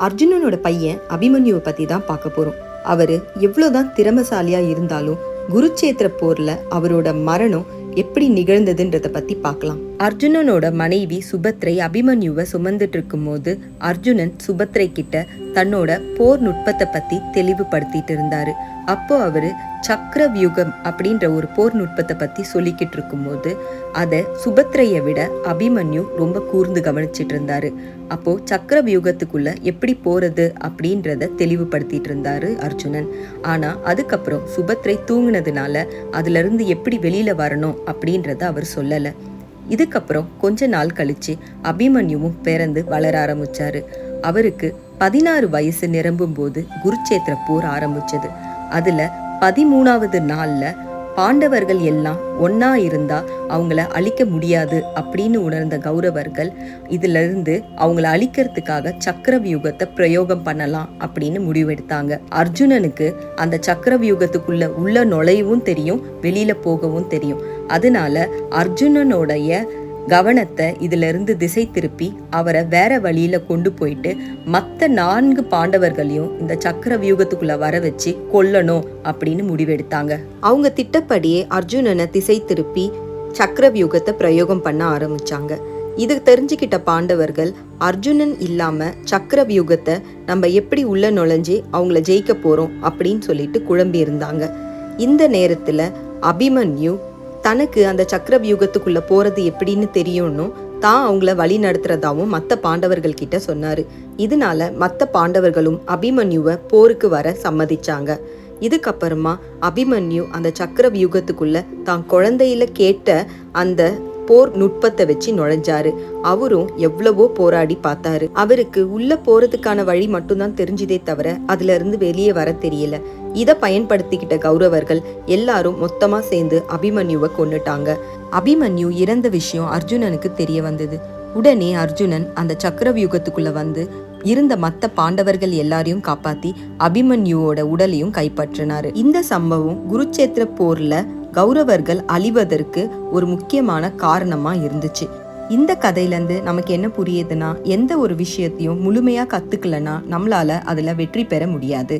அர்ஜுனனோட பையன் அபிமன்யுவை பத்தி தான் பார்க்க போறோம். அவரு எவ்வளவுதான் திறமசாலியா இருந்தாலும் குருச்சேத்திர போர்ல அவரோட மரணம் எப்படி நிகழ்ந்ததுன்றத பத்தி பார்க்கலாம். அர்ஜுனனோட மனைவி சுபத்ரை அபிமன்யுவை சுமந்துட்டு இருக்கும் போது அர்ஜுனன் சுபத்ரை கிட்ட தன்னோட போர் நுட்பத்தை பத்தி தெளிவுபடுத்திட்டு இருந்தாரு. அப்போ அவரு சக்கர வியூகம் அப்படின்ற ஒரு போர் நுட்பத்தை பத்தி சொல்லிக்கிட்டு இருக்கும் போது அதை சுபத்ரையை விட அபிமன்யு ரொம்ப கூர்ந்து கவனிச்சிட்டு இருந்தாரு. அப்போ சக்கர வியூகத்துக்குள்ள எப்படி போறது அப்படின்றத தெளிவுபடுத்திட்டு இருந்தாரு அர்ஜுனன். ஆனா அதுக்கப்புறம் சுபத்ரை தூங்குனதுனால அதுல இருந்து எப்படி வெளியில வரணும் அப்படின்றத அவர் சொல்லல. இதுக்கப்புறம் கொஞ்ச நாள் கழிச்சு அபிமன்யுவும் பிறந்து வளர ஆரம்பிச்சாரு. அவருக்கு 16 வயசு நிரம்பும் போது குருச்சேத்திர போர் ஆரம்பிச்சது. அதுல 13வது நாள்ல பாண்டவர்கள் எல்லாம் ஒன்னா இருந்தா அவங்கள அழிக்க முடியாது அப்படின்னு உணர்ந்த கௌரவர்கள் இதுல இருந்து அவங்கள அழிக்கிறதுக்காக சக்கர வியூகத்தை பிரயோகம் பண்ணலாம் அப்படின்னு முடிவெடுத்தாங்க. அர்ஜுனனுக்கு அந்த சக்கர வியூகத்துக்குள்ள உள்ள நுழையவும் தெரியும், வெளியில போகவும் தெரியும். அதனால அர்ஜுனனுடைய கவனத்தை இதுல இருந்து திசை திருப்பி அவரை வேற வழியில கொண்டு போயிட்டு மற்ற 4 பாண்டவர்களையும் இந்த சக்கர வியூகத்துக்குள்ள வர வச்சு கொல்லணும் அப்படின்னு முடிவெடுத்தாங்க. அவங்க திட்டப்படியே அர்ஜுனனை திசை திருப்பி சக்கர வியூகத்தை பிரயோகம் பண்ண ஆரம்பிச்சாங்க. இது தெரிஞ்சுக்கிட்ட பாண்டவர்கள் அர்ஜுனன் இல்லாம சக்கர வியூகத்தை நம்ம எப்படி உள்ள நுழைஞ்சு அவங்கள ஜெயிக்க போறோம் அப்படின்னு சொல்லிட்டு குழம்பி இருந்தாங்க. இந்த நேரத்துல அபிமன்யு தனக்கு அந்த சக்கர வியூகத்துக்குள்ள போறது எப்படின்னு தெரியும்னு தான் அவங்கள வழி நடத்துறதாவும் மற்ற பாண்டவர்கள் கிட்ட சொன்னாரு. இதனால மற்ற பாண்டவர்களும் அபிமன்யுவை போருக்கு வர சம்மதிச்சாங்க. இதுக்கப்புறமா அபிமன்யு அந்த சக்கர வியூகத்துக்குள்ள தான் குழந்தையில கேட்ட அந்த போர் நுட்பத்தை வச்சு நுழைஞ்சாரு. அவரும் எவ்வளவோ போராடி பார்த்தாரு. அவருக்கு உள்ள போறதுக்கான வழி மட்டும்தான் தெரிஞ்சதே தவிர அதுல இருந்து வெளியே வர தெரியல. இதை பயன்படுத்திக்கிட்ட கௌரவர்கள் எல்லாரும் மொத்தமா சேர்ந்து அபிமன்யுவை கொன்னுட்டாங்க. அபிமன்யு இறந்த விஷயம் அர்ஜுனனுக்கு தெரிய வந்தது. உடனே அர்ஜுனன் அந்த சக்கர வியூகத்துக்குள்ள வந்து இருந்த மற்ற பாண்டவர்கள் எல்லாரையும் காப்பாத்தி அபிமன்யுவோட உடலையும் கைப்பற்றினாரு. இந்த சம்பவம் குருச்சேத்திர போர்ல கௌரவர்கள் அழிவதற்கு ஒரு முக்கியமான காரணமா இருந்துச்சு. இந்த கதையில இருந்து நமக்கு என்ன புரியுதுன்னா, எந்த ஒரு விஷயத்தையும் முழுமையா கத்துக்கலன்னா நம்மளால அதுல வெற்றி பெற முடியாது.